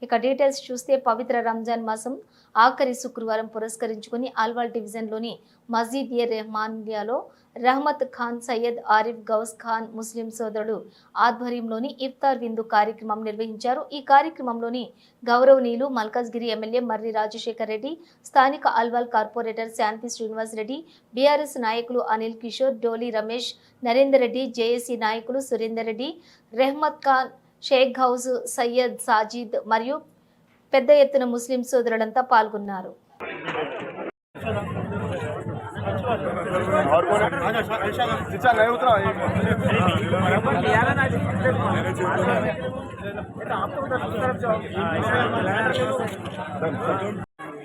ఇక డీటెయిల్స్ చూస్తే పవిత్ర రంజాన్ మాసం ఆఖరి శుక్రవారం పురస్కరించుకుని అల్వాల్ డివిజన్లోని మస్జిద్ ఏ రెహమానియాలో రహమత్ ఖాన్ సయ్యద్ ఆరిఫ్ గౌస్ ఖాన్ ముస్లిం సోదరుడు ఆధ్వర్యంలోని ఇఫ్తార్ విందు కార్యక్రమం నిర్వహించారు. ఈ కార్యక్రమంలోని గౌరవనీయులు మల్కాజ్గిరి ఎమ్మెల్యే మర్రి రాజశేఖర్ రెడ్డి, స్థానిక అల్వాల్ కార్పొరేటర్ శాంతి శ్రీనివాస్ రెడ్డి, బీఆర్ఎస్ నాయకులు అనిల్ కిషోర్, డోలి రమేష్, నరేందర్ రెడ్డి, జేఏసీ నాయకులు సురేందర్ రెడ్డి, రెహమత్ ఖాన్, షేక్ హౌస్, సయ్యద్ సాజిద్ మరియు పెద్ద ఎత్తున ముస్లిం సోదరులంతా పాల్గొన్నారు.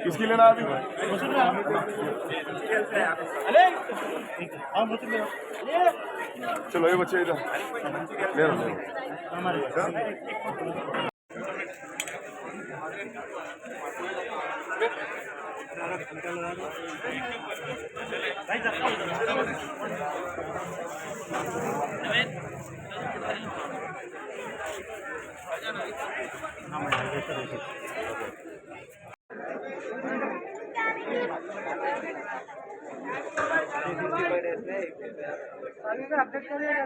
किसकी लेना अभी? चलो ये बच्चे इधर ले लो। अपडेट करिए।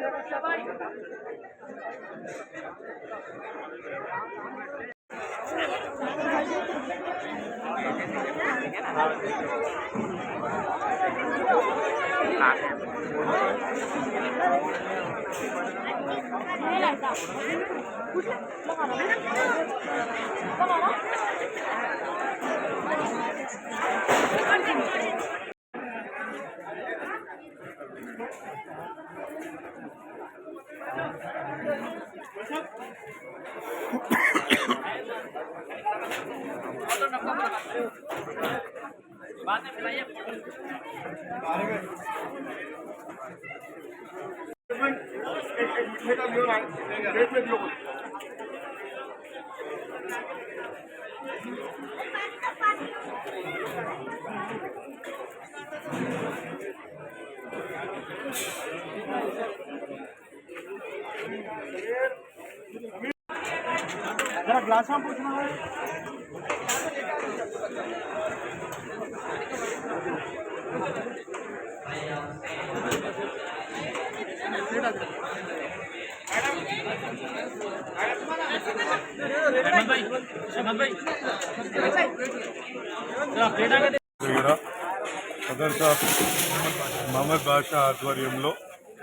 जरा ग्लास में पूछना है। సదర్ సాబ్ మహమ్మద్ బాషా ఆధ్వర్యంలో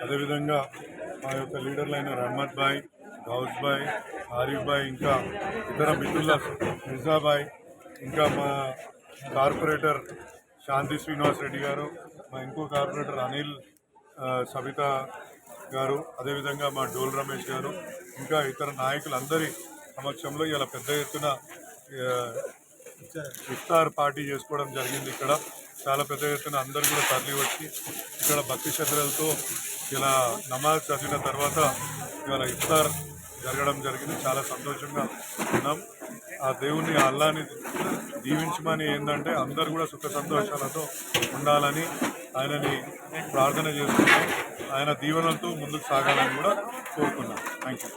అదేవిధంగా మా యొక్క లీడర్లైన రహమత్ భాయ్, గౌస్ భాయ్, ఆరిఫ్ భాయ్, ఇంకా ఇతర మిత్రుల మిర్జా భాయ్, ఇంకా మా కార్పొరేటర్ శాంతి శ్రీనివాస్ రెడ్డి గారు, మా ఇంకో కార్పొరేటర్ అనిల్ సబిత గారు, అదేవిధంగా మా డోల్ రమేష్ గారు, ఇంకా ఇతర నాయకులందరి సమక్షంలో ఇలా పెద్ద ఎత్తున ఇఫ్తార్ పార్టీ చేసుకోవడం జరిగింది. ఇక్కడ చాలా పెద్ద ఎత్తున అందరూ కూడా తరలి వచ్చి ఇక్కడ భక్తి శ్రద్ధలతో ఇలా నమాజ్ చదివిన తర్వాత ఇవాళ ఇఫ్తార్ జరగడం జరిగింది. చాలా సంతోషంగా ఉన్నాం. ఆ దేవుణ్ణి అల్లాని దీవించమని ఏంటంటే అందరూ కూడా సుఖ సంతోషాలతో ఉండాలని ఆయనని ప్రార్థన చేసుకున్నాం. ఆయన దీవెనలతో ముందుకు సాగాలని కూడా కోరుకున్నాం. Thank you.